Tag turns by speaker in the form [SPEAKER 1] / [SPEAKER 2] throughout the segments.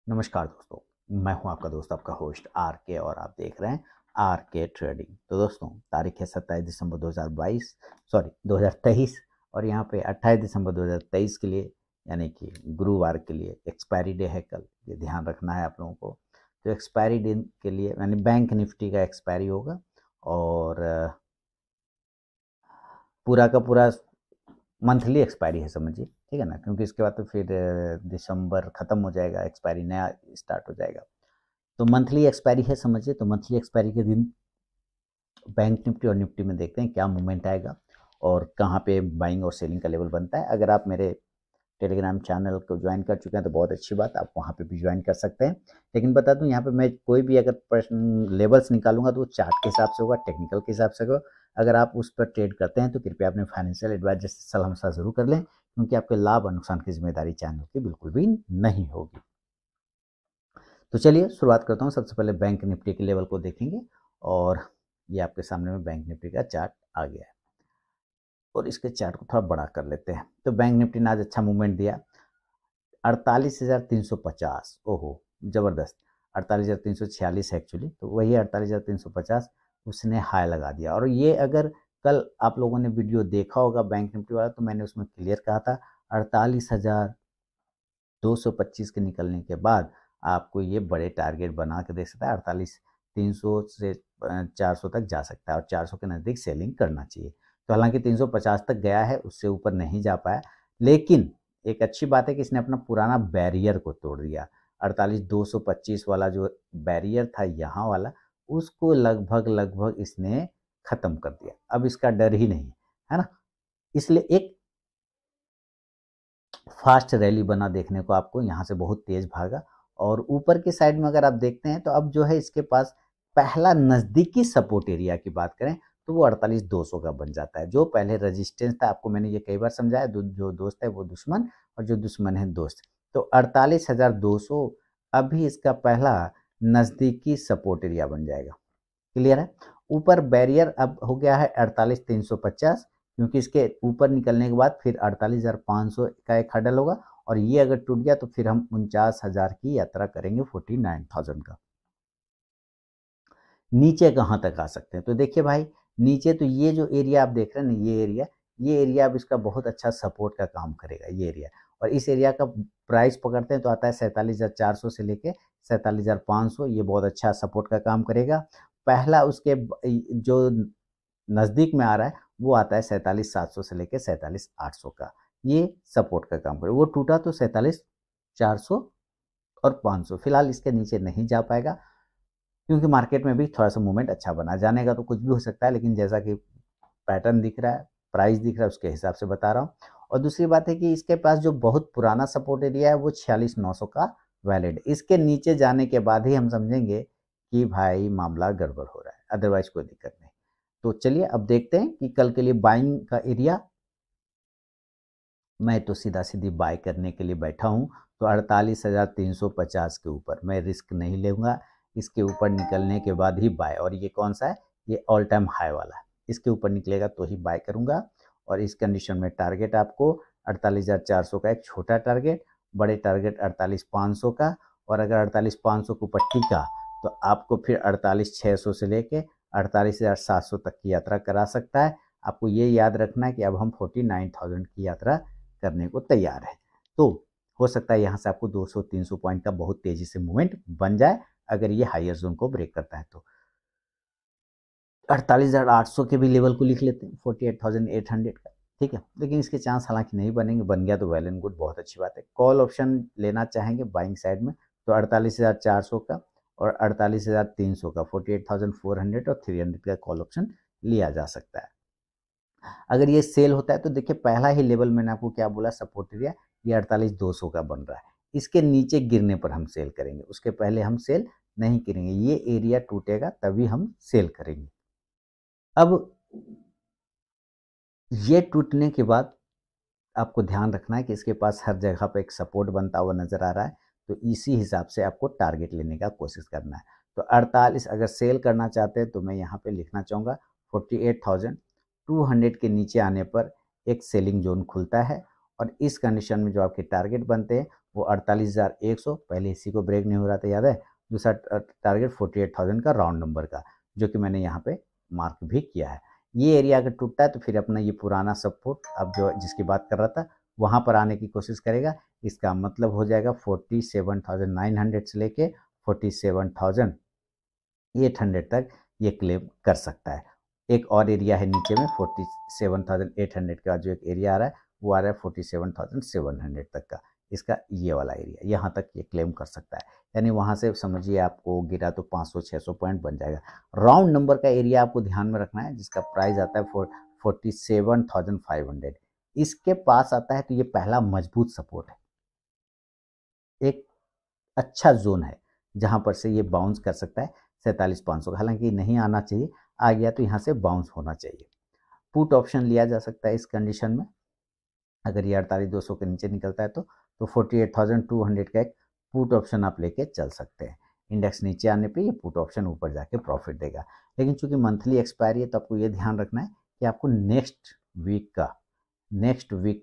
[SPEAKER 1] नमस्कार दोस्तों, मैं हूं आपका दोस्त आपका होस्ट आर के और आप देख रहे हैं आर के ट्रेडिंग। तो दोस्तों तारीख है 27 दिसंबर 2023 और यहाँ पे 28 दिसंबर 2023 के लिए यानी कि गुरुवार के लिए एक्सपायरी डे है कल, ये ध्यान रखना है आप लोगों को। तो एक्सपायरी डे के लिए यानी बैंक निफ्टी का एक्सपायरी होगा और पूरा का पूरा मंथली एक्सपायरी है समझिए, ठीक है ना, क्योंकि इसके बाद तो फिर दिसंबर ख़त्म हो जाएगा, एक्सपायरी नया स्टार्ट हो जाएगा। तो मंथली एक्सपायरी है समझिए। तो मंथली एक्सपायरी के दिन बैंक निफ्टी और निफ्टी में देखते हैं क्या मूवमेंट आएगा और कहाँ पे बाइंग और सेलिंग का लेवल बनता है। अगर आप मेरे टेलीग्राम चैनल को ज्वाइन कर चुके हैं तो बहुत अच्छी बात, आप वहाँ पे भी ज्वाइन कर सकते हैं। लेकिन बता दूं यहाँ पे मैं कोई भी अगर प्रश्न लेवल्स निकालूंगा तो वो चार्ट के हिसाब से होगा, टेक्निकल के हिसाब से होगा। अगर आप उस पर ट्रेड करते हैं तो कृपया अपने फाइनेंशियल एडवाइजर से सलाह मशवरा जरूर कर लें, क्योंकि आपके लाभ और नुकसान की जिम्मेदारी चैनल की बिल्कुल भी नहीं होगी। तो चलिए शुरुआत करता हूँ। सबसे पहले बैंक निफ्टी के लेवल को देखेंगे और ये आपके सामने में बैंक निफ्टी का चार्ट आ गया है और इसके चार्ट को थोड़ा बड़ा कर लेते हैं। तो बैंक निफ्टी ने आज अच्छा मूवमेंट दिया 48,350। ओहो जबरदस्त, 48,346 है एक्चुअली, तो वही 48,350 उसने हाई लगा दिया। और ये अगर कल आप लोगों ने वीडियो देखा होगा बैंक निफ्टी वाला तो मैंने उसमें क्लियर कहा था 48,225 के निकलने के बाद आपको ये बड़े टारगेट बना के देख सकता है। 48,300 से 400 तक जा सकता है और 400 के नज़दीक सेलिंग करना चाहिए। तो हालांकि 350 तक गया है, उससे ऊपर नहीं जा पाया, लेकिन एक अच्छी बात है कि इसने अपना पुराना बैरियर को तोड़ दिया। 48,225 वाला जो बैरियर था यहाँ वाला, उसको लगभग इसने खत्म कर दिया। अब इसका डर ही नहीं है ना, इसलिए एक फास्ट रैली बना देखने को आपको, यहाँ से बहुत तेज भागा। और ऊपर की साइड में अगर आप देखते हैं तो अब जो है इसके पास पहला नज़दीकी सपोर्ट एरिया की बात करें तो वो 48,200 का बन जाता है। जो पहले रेजिस्टेंस था, आपको मैंने ये कई बार समझाया, जो दोस्त है वो दुश्मन और जो दुश्मन है दोस्त। तो 48,200 अभी इसका पहला नज़दीकी सपोर्ट एरिया बन जाएगा। क्लियर है। ऊपर बैरियर अब हो गया है 48,350, क्योंकि इसके ऊपर निकलने के बाद फिर 48,500 का एक हडल होगा और ये अगर टूट गया तो फिर हम 49,000 की यात्रा करेंगे, 49,000 का। नीचे कहाँ तक आ सकते हैं तो देखिए भाई, नीचे तो ये जो एरिया आप देख रहे हैं ना, ये एरिया अब इसका बहुत अच्छा सपोर्ट का काम करेगा ये एरिया। और इस एरिया का प्राइस पकड़ते हैं तो आता है 47,400 से लेके 47,500, ये बहुत अच्छा सपोर्ट का काम करेगा। पहला उसके जो नज़दीक में आ रहा है वो आता है 47,700 से लेके 47,800 का, ये सपोर्ट का काम करेगा। वो टूटा तो 47,400 और 500, फिलहाल इसके नीचे नहीं जा पाएगा, क्योंकि मार्केट में भी थोड़ा सा मूवमेंट अच्छा बना। जाने का तो कुछ भी हो सकता है, लेकिन जैसा कि पैटर्न दिख रहा है, प्राइस दिख रहा है, उसके हिसाब से बता रहा हूँ। और दूसरी बात है कि इसके पास जो बहुत पुराना सपोर्ट एरिया है वो 46,900 का वैलिड, इसके नीचे जाने के बाद ही हम समझेंगे कि भाई मामला गड़बड़ हो रहा है, अदरवाइज कोई दिक्कत नहीं। तो चलिए अब देखते हैं कि कल के लिए बाइंग का एरिया, मैं तो सीधा सीधी बाय करने के लिए बैठा हूँ। तो 48,350 के ऊपर मैं रिस्क नहीं लूँगा, इसके ऊपर निकलने के बाद ही बाय। और ये कौन सा है, ये ऑल टाइम हाई वाला है, इसके ऊपर निकलेगा तो ही बाय करूँगा। और इस कंडीशन में टारगेट आपको 48,400 का एक छोटा टारगेट, बड़े टारगेट 48,500 का। और अगर 48,500 के ऊपर टिका तो आपको फिर 48,600 से लेके 48,700 तक की यात्रा करा सकता है। आपको ये याद रखना है कि अब हम 49,000 की यात्रा करने को तैयार है। तो हो सकता है यहाँ से आपको 200-300 पॉइंट का बहुत तेजी से मूवमेंट बन जाए, अगर ये हायर जोन को ब्रेक करता है तो। 48,800 के भी लेवल को लिख लेते हैं, 48,800 का, ठीक है। लेकिन इसके चांस हालांकि नहीं बनेंगे, बन गया तो वेल एंड गुड, बहुत अच्छी बात है। कॉल ऑप्शन लेना चाहेंगे बाइंग साइड में तो 48,400 का और 48,300 का, 48,400 और 300 का कॉल ऑप्शन लिया जा सकता है। अगर ये सेल होता है तो देखिए पहला ही लेवल मैंने आपको क्या बोला, सपोर्ट एरिया, ये 48,200 का बन रहा है। इसके नीचे गिरने पर हम सेल करेंगे, उसके पहले हम सेल नहीं करेंगे। ये एरिया टूटेगा तभी हम सेल करेंगे। अब ये टूटने के बाद आपको ध्यान रखना है कि इसके पास हर जगह पे एक सपोर्ट बनता हुआ नजर आ रहा है, तो इसी हिसाब से आपको टारगेट लेने का कोशिश करना है। तो 48 अगर सेल करना चाहते हैं तो मैं यहाँ पे लिखना चाहूँगा 48,200 के नीचे आने पर एक सेलिंग जोन खुलता है और इस कंडीशन में जो आपके टारगेट बनते हैं वो 48,100, पहले इसी को ब्रेक नहीं हो रहा था, याद है। दूसरा टारगेट 48,000 का राउंड नंबर का, जो कि मैंने यहाँ पे मार्क भी किया है। ये एरिया अगर टूटता है तो फिर अपना ये पुराना सपोर्ट, अब जो जिसकी बात कर रहा था, वहाँ पर आने की कोशिश करेगा। इसका मतलब हो जाएगा 47,900 से लेके 47,800 तक ये क्लेम कर सकता है। एक और एरिया है नीचे में 47,800 का जो एक एरिया आ रहा है, वो आ रहा है 47,700 तक का, इसका ये वाला एरिया, यहाँ तक ये क्लेम कर सकता है। यानी वहाँ से समझिए आपको गिरा तो 500-600 पॉइंट बन जाएगा। राउंड नंबर का एरिया आपको ध्यान में रखना है, जिसका प्राइस आता है 47,500। इसके पास आता है तो ये पहला मजबूत सपोर्ट है, एक अच्छा जोन है जहां पर से ये बाउंस कर सकता है 47,500 का। हालांकि नहीं आना चाहिए, आ गया तो यहाँ से बाउंस होना चाहिए। पुट ऑप्शन लिया जा सकता है इस कंडीशन में, अगर ये 48,200 के नीचे निकलता है तो 48,200 का एक पुट ऑप्शन आप लेके चल सकते हैं। इंडेक्स नीचे आने पे ये पुट ऑप्शन ऊपर जाके प्रॉफिट देगा। लेकिन चूंकि मंथली एक्सपायरी है तो आपको ये ध्यान रखना है कि आपको नेक्स्ट वीक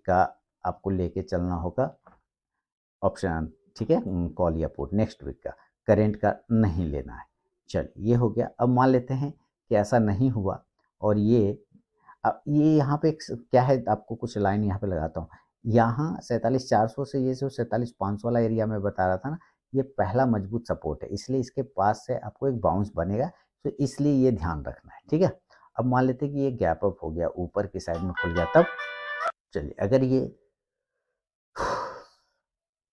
[SPEAKER 1] का आपको लेके चलना होगा ऑप्शन, ठीक है, कॉल या पुट नेक्स्ट वीक का, करेंट का नहीं लेना है। चलिए ये हो गया। अब मान लेते हैं कि ऐसा नहीं हुआ और ये यहाँ पे क्या है, आपको कुछ लाइन यहाँ पे लगाता हूँ। यहाँ 47,400 से ये जो 47,500 वाला एरिया मैं बता रहा था ना, ये पहला मजबूत सपोर्ट है, इसलिए इसके पास से आपको एक बाउंस बनेगा, तो इसलिए ये ध्यान रखना है, ठीक है। अब मान लेते हैं कि ये गैप अप हो गया, ऊपर की साइड में खुल गया, तब चलिए अगर ये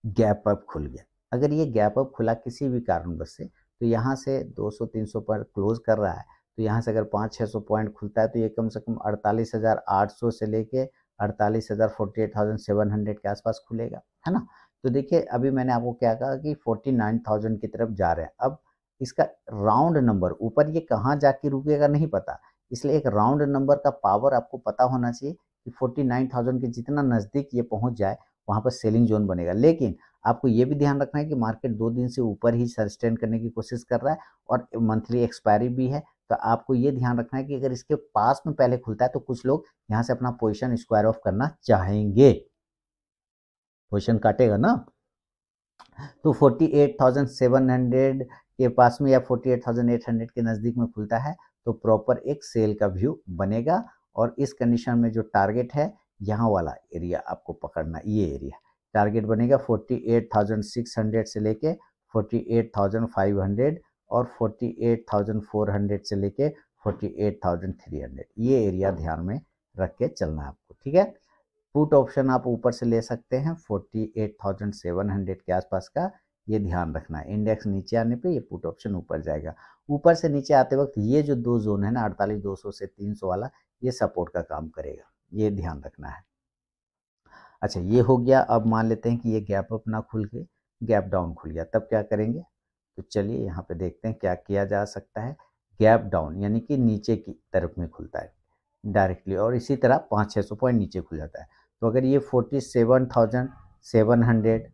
[SPEAKER 1] गैप अप खुल गया, अगर ये गैप अप खुला किसी भी कारणवश से, तो यहाँ से 200-300 पर क्लोज कर रहा है, तो यहाँ से अगर 500-600 पॉइंट खुलता है तो ये कम से कम 48,800 से लेके 48,700 के आसपास खुलेगा, है ना। तो देखिए अभी मैंने आपको क्या कहा कि 49,000 की तरफ जा रहे हैं। अब इसका राउंड नंबर ऊपर ये कहाँ जाके रुकेगा नहीं पता, इसलिए एक राउंड नंबर का पावर आपको पता होना चाहिए कि 49,000 के जितना नज़दीक ये पहुंच जाए वहाँ पर सेलिंग जोन बनेगा। लेकिन आपको ये भी ध्यान रखना है कि मार्केट 2 दिन से ऊपर ही सस्टेन करने की कोशिश कर रहा है और मंथली एक्सपायरी भी है, तो आपको ये ध्यान रखना है कि अगर इसके पास में पहले खुलता है तो कुछ लोग यहाँ से अपना पोजीशन स्क्वायर ऑफ करना चाहेंगे, पोजीशन काटेगा ना। तो 48,700 के पास में या 48,800 के नज़दीक में खुलता है तो प्रॉपर एक सेल का व्यू बनेगा, और इस कंडीशन में जो टारगेट है यहाँ वाला एरिया आपको पकड़ना, ये एरिया टारगेट बनेगा 48,600 से लेके 48,500 और 48,400 से लेके 48,300, ये एरिया ध्यान में रख के चलना है आपको, ठीक है। पुट ऑप्शन आप ऊपर से ले सकते हैं 48,700 के आसपास का, ये ध्यान रखना है। इंडेक्स नीचे आने पे ये पुट ऑप्शन ऊपर जाएगा। ऊपर से नीचे आते वक्त ये जो दो जोन है ना 48,200 से 300 वाला, ये सपोर्ट का काम करेगा, ये ध्यान रखना है। अच्छा ये हो गया। अब मान लेते हैं कि ये गैप अप ना खुल के गैप डाउन खुल गया, तब क्या करेंगे, तो चलिए यहाँ पे देखते हैं क्या किया जा सकता है। गैप डाउन यानी कि नीचे की तरफ में खुलता है डायरेक्टली, और इसी तरह 500-600 पॉइंट नीचे खुल जाता है। तो अगर ये 47,700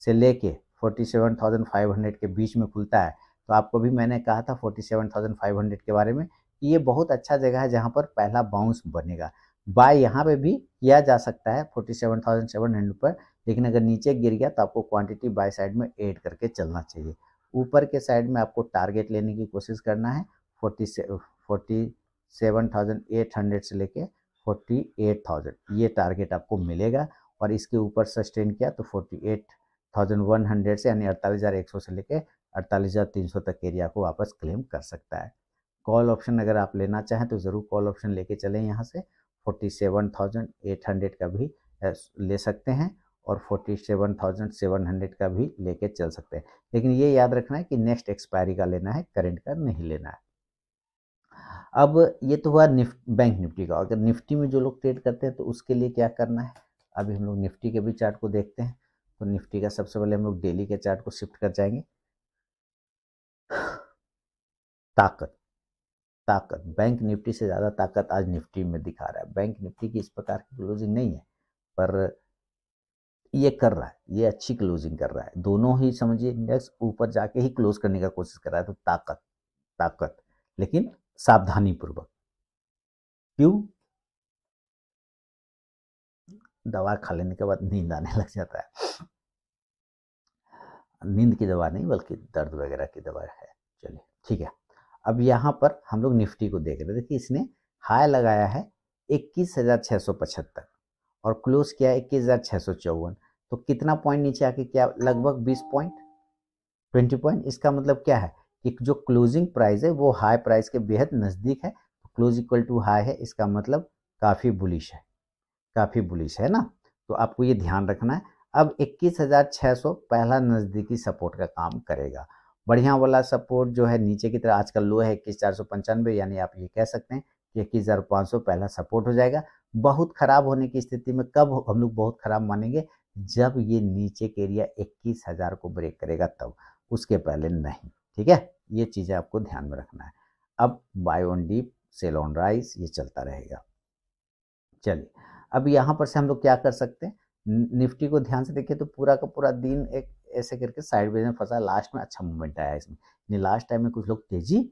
[SPEAKER 1] से लेके 47,500 के बीच में खुलता है, तो आपको भी मैंने कहा था 47,500 के बारे में, कि ये बहुत अच्छा जगह है जहाँ पर पहला बाउंस बनेगा। बाय यहाँ पे भी किया जा सकता है 47,700 पर, लेकिन अगर नीचे गिर गया तो आपको क्वांटिटी बाय साइड में ऐड करके चलना चाहिए। ऊपर के साइड में आपको टारगेट लेने की कोशिश करना है 47,800 से लेके 48,000, ये टारगेट आपको मिलेगा। और इसके ऊपर सस्टेन किया तो 48,100 से यानी 48,100 से लेके 48,300 तक एरिया को वापस क्लेम कर सकता है। कॉल ऑप्शन अगर आप लेना चाहें तो ज़रूर कॉल ऑप्शन लेके चलें, यहाँ से 47,800 का भी ले सकते हैं और 47,700 का भी लेके चल सकते हैं। लेकिन ये याद रखना है कि नेक्स्ट एक्सपायरी का लेना है, करंट का नहीं लेना है। अब ये तो हुआ बैंक निफ्टी का। अगर निफ्टी में जो लोग ट्रेड करते हैं तो उसके लिए क्या करना है, अभी हम लोग निफ्टी के भी चार्ट को देखते हैं। तो निफ्टी का सबसे पहले हम लोग डेली के चार्ट को शिफ्ट कर जाएंगे। ताकत बैंक निफ्टी से ज़्यादा ताकत आज निफ्टी में दिखा रहा है। बैंक निफ्टी की इस प्रकार की क्लोजिंग नहीं है, पर ये कर रहा है, ये अच्छी क्लोजिंग कर रहा है। दोनों ही समझिए इंडेक्स ऊपर जाके ही क्लोज करने का कोशिश कर रहा है। तो ताकत लेकिन सावधानी पूर्वक। क्यों, दवा खा लेने के बाद नींद आने लग जाता है। नींद की दवा नहीं बल्कि दर्द वगैरह की दवा है। चलिए ठीक है। अब यहाँ पर हम लोग निफ्टी को देख रहे हैं। देखिए इसने हाई लगाया है 21,675 और क्लोज किया है 21,654। तो कितना पॉइंट नीचे आके क्या, लगभग 20 पॉइंट, 20 पॉइंट। इसका मतलब क्या है कि जो क्लोजिंग प्राइस है वो हाई प्राइस के बेहद नज़दीक है। तो क्लोज इक्वल टू हाई है, इसका मतलब काफ़ी बुलिश है, काफ़ी बुलिश है ना। तो आपको ये ध्यान रखना है। अब 21,600 पहला नज़दीकी सपोर्ट का काम करेगा। बढ़िया वाला सपोर्ट जो है नीचे की तरह आजकल लो है 21,495, यानी आप ये कह सकते हैं कि 21,500 पहला सपोर्ट हो जाएगा। बहुत खराब होने की स्थिति में कब हम लोग बहुत खराब मानेंगे, जब ये नीचे के एरिया 21,000 को ब्रेक करेगा तब, उसके पहले नहीं। ठीक है, ये चीज़ें आपको ध्यान में रखना है। अब buy on dip sell on rise ये चलता रहेगा। चलिए अब यहाँ पर से हम लोग क्या कर सकते हैं, निफ्टी को ध्यान से देखिए तो पूरा का पूरा दिन एक ऐसे करके साइडवेज में फंसा। लास्ट में अच्छा मूवमेंट आया इसमें, लास्ट टाइम में कुछ लोग तेजी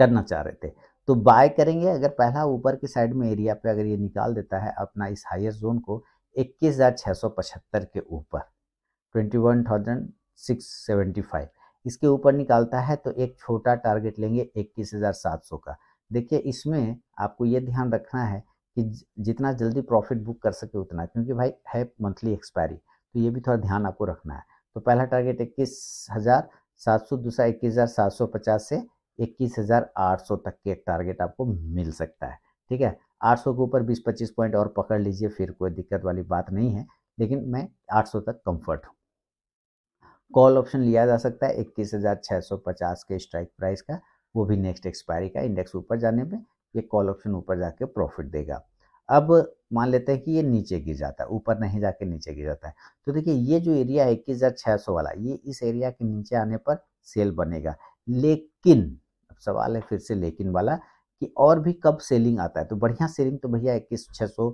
[SPEAKER 1] करना चाह रहे थे तो बाय करेंगे। अगर पहला ऊपर की साइड में एरिया पे अगर ये निकाल देता है अपना इस हायर जोन को 21,675 के ऊपर, 21,675 इसके ऊपर निकालता है तो एक छोटा टारगेट लेंगे 21,700 का। देखिए इसमें आपको ये ध्यान रखना है कि जितना जल्दी प्रॉफिट बुक कर सके उतना, क्योंकि भाई है मंथली एक्सपायरी, तो ये भी थोड़ा ध्यान आपको रखना है। तो पहला टारगेट 21,700, दूसरा 21,750 से 21,800 तक के एक टारगेट आपको मिल सकता है। ठीक है, 800 के ऊपर 20-25 पॉइंट और पकड़ लीजिए, फिर कोई दिक्कत वाली बात नहीं है, लेकिन मैं 800 तक कंफर्ट हूँ। कॉल ऑप्शन लिया जा सकता है 21,650 के स्ट्राइक प्राइस का, वो भी नेक्स्ट एक्सपायरी का। इंडेक्स ऊपर जाने पे ये कॉल ऑप्शन ऊपर जाके प्रॉफिट देगा। अब मान लेते हैं कि ये नीचे गिर जाता है, ऊपर नहीं जाके नीचे गिर जाता है, तो देखिए ये जो एरिया है 21,600 वाला, ये इस एरिया के नीचे आने पर सेल बनेगा। लेकिन अब सवाल है फिर से लेकिन वाला कि और भी कब सेलिंग आता है। तो बढ़िया सेलिंग तो भैया 21,600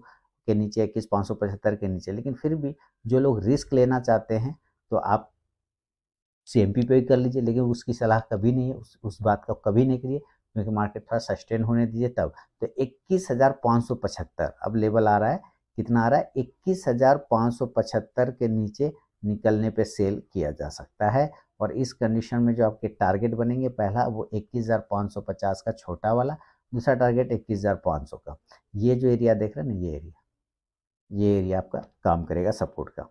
[SPEAKER 1] के नीचे, 21,575 के नीचे, लेकिन फिर भी जो लोग रिस्क लेना चाहते हैं तो आप सीएमपी पे भी कर लीजिए, लेकिन उसकी सलाह कभी नहीं है, उस बात का कभी नहीं करिए, क्योंकि मार्केट थोड़ा सस्टेन होने दीजिए तब। तो 21,575 अब लेवल आ रहा है, कितना आ रहा है 21,575 के नीचे निकलने पे सेल किया जा सकता है। और इस कंडीशन में जो आपके टारगेट बनेंगे, पहला वो 21,550 का छोटा वाला, दूसरा टारगेट 21,500 का। ये जो एरिया देख रहे हैं ना, ये एरिया आपका काम करेगा सपोर्ट का।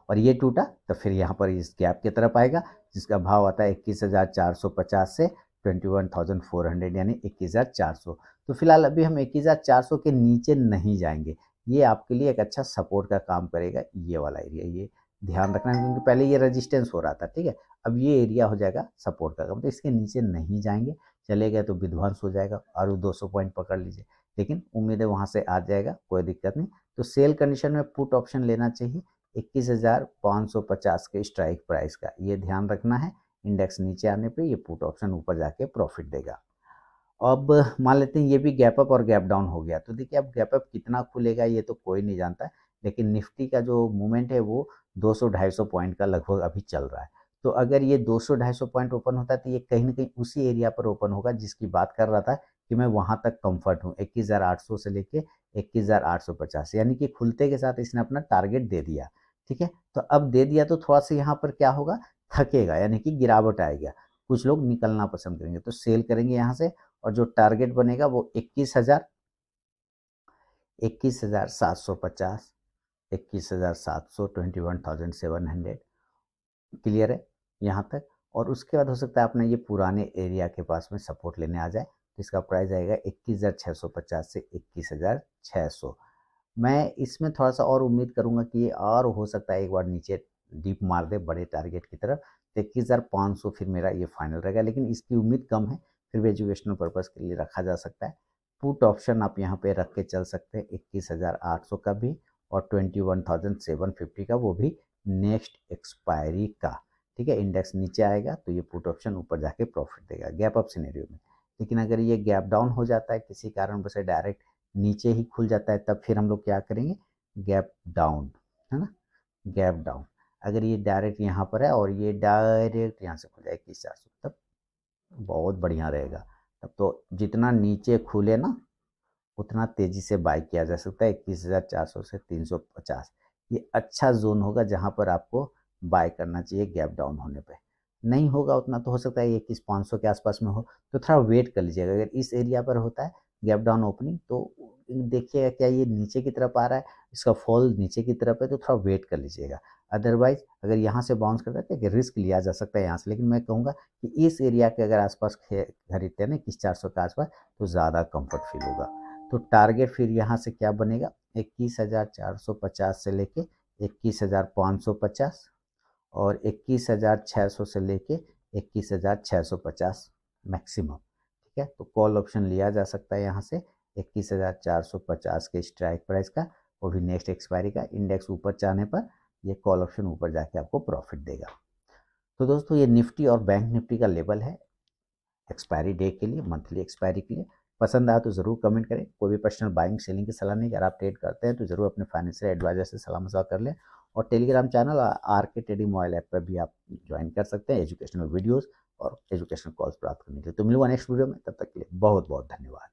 [SPEAKER 1] और ये टूटा तो फिर यहाँ पर इस गैप की तरफ आएगा, जिसका भाव आता है 21,450 से 21,400, यानी 21,400। तो फिलहाल अभी हम 21,400 के नीचे नहीं जाएंगे। ये आपके लिए एक अच्छा सपोर्ट का काम करेगा, ये वाला एरिया, ये ध्यान रखना है, क्योंकि पहले ये रेजिस्टेंस हो रहा था। ठीक है, अब ये एरिया हो जाएगा सपोर्ट का काम, तो इसके नीचे नहीं जाएंगे। चले गए तो विध्वंस हो जाएगा, और 200 पॉइंट पकड़ लीजिए, लेकिन उम्मीद है वहाँ से आ जाएगा, कोई दिक्कत नहीं। तो सेल कंडीशन में पुट ऑप्शन लेना चाहिए 21,550 के स्ट्राइक प्राइस का, ये ध्यान रखना है। इंडेक्स नीचे आने पे ये पुट ऑप्शन ऊपर जाके प्रॉफिट देगा। अब मान लेते हैं ये भी गैप अप और गैप डाउन हो गया, तो देखिए अब गैप अप कितना खुलेगा ये तो कोई नहीं जानता, लेकिन निफ्टी का जो मूवमेंट है वो 200-250 पॉइंट का लगभग अभी चल रहा है। तो अगर ये 200-250 पॉइंट ओपन होता है तो ये कहीं ना कहीं उसी एरिया पर ओपन होगा जिसकी बात कर रहा था कि मैं वहां तक कंफर्ट हूँ, 21,800 से लेके 21,850, यानी कि खुलते के साथ इसने अपना टारगेट दे दिया। ठीक है, तो अब दे दिया तो थोड़ा सा यहाँ पर क्या होगा, थकेगा, यानी कि गिरावट आएगा, कुछ लोग निकलना पसंद करेंगे, तो सेल करेंगे यहाँ से। और जो टारगेट बनेगा वो 21,000, 21,750, 21,700, 21,700 क्लियर है यहाँ तक। और उसके बाद हो सकता है अपना ये पुराने एरिया के पास में सपोर्ट लेने आ जाए, तो इसका प्राइस आएगा 21,650 से 21,600। मैं इसमें थोड़ा सा और उम्मीद करूंगा कि ये और हो सकता है एक बार नीचे डीप मार दे बड़े टारगेट की तरफ, तो 21,500 फिर मेरा ये फाइनल रहेगा, लेकिन इसकी उम्मीद कम है, फिर भी एजुकेशनल पर्पज़ के लिए रखा जा सकता है। पुट ऑप्शन आप यहाँ पे रख के चल सकते हैं 21,800 का भी, और 21,750 का, वो भी नेक्स्ट एक्सपायरी का। ठीक है, इंडेक्स नीचे आएगा तो ये पुट ऑप्शन ऊपर जाके प्रॉफिट देगा गैप अप सिनेरियो में। लेकिन अगर ये गैप डाउन हो जाता है किसी कारण से, डायरेक्ट नीचे ही खुल जाता है, तब फिर हम लोग क्या करेंगे, गैप डाउन, है ना, गैप डाउन। अगर ये डायरेक्ट यहाँ पर है और ये डायरेक्ट यहाँ से खुल जाए 21,400, तब बहुत बढ़िया रहेगा। तब तो जितना नीचे खुले ना उतना तेजी से बाई किया जा सकता है। 21,400 से 350 ये अच्छा जोन होगा जहाँ पर आपको बाय करना चाहिए गैप डाउन होने पे। नहीं होगा उतना तो हो सकता है 21,500 के आसपास में हो, तो थोड़ा वेट कर लीजिएगा। अगर इस एरिया पर होता है गैप डाउन ओपनिंग तो देखिएगा क्या ये नीचे की तरफ आ रहा है, इसका फॉल नीचे की तरफ है, तो थोड़ा वेट कर लीजिएगा। अदरवाइज अगर यहाँ से बाउंस करता है तो रिस्क लिया जा सकता है यहाँ से, लेकिन मैं कहूँगा कि इस एरिया के अगर आसपास खरीदते हैं ना 21,400 के आसपास तो ज़्यादा कंफर्ट फील होगा। तो टारगेट फिर यहाँ से क्या बनेगा, 21,450 से लेके 21,550 और 21,600 से लेके 21,650 मैक्सिमम। ठीक है, तो कॉल ऑप्शन लिया जा सकता है यहाँ से 21,450 के स्ट्राइक प्राइस का, वो भी नेक्स्ट एक्सपायरी का। इंडेक्स ऊपर जाने पर ये कॉल ऑप्शन ऊपर जाके आपको प्रॉफिट देगा। तो दोस्तों ये निफ्टी और बैंक निफ्टी का लेवल है एक्सपायरी डे के लिए, मंथली एक्सपायरी के लिए। पसंद आया तो ज़रूर कमेंट करें। कोई भी पर्सनल बाइंग सेलिंग की सलाह नहीं, अगर आप ट्रेड करते हैं तो ज़रूर अपने फाइनेंशियल एडवाइजर से सलाह मशवरा कर लें। और टेलीग्राम चैनल आर के ट्रेडिंग मोबाइल ऐप पर भी आप ज्वाइन कर सकते हैं एजुकेशनल वीडियोज़ और एजुकेशनल कॉल्स प्राप्त करने के लिए। तो मिलूंगा नेक्स्ट वीडियो में, तब तक के लिए बहुत बहुत धन्यवाद।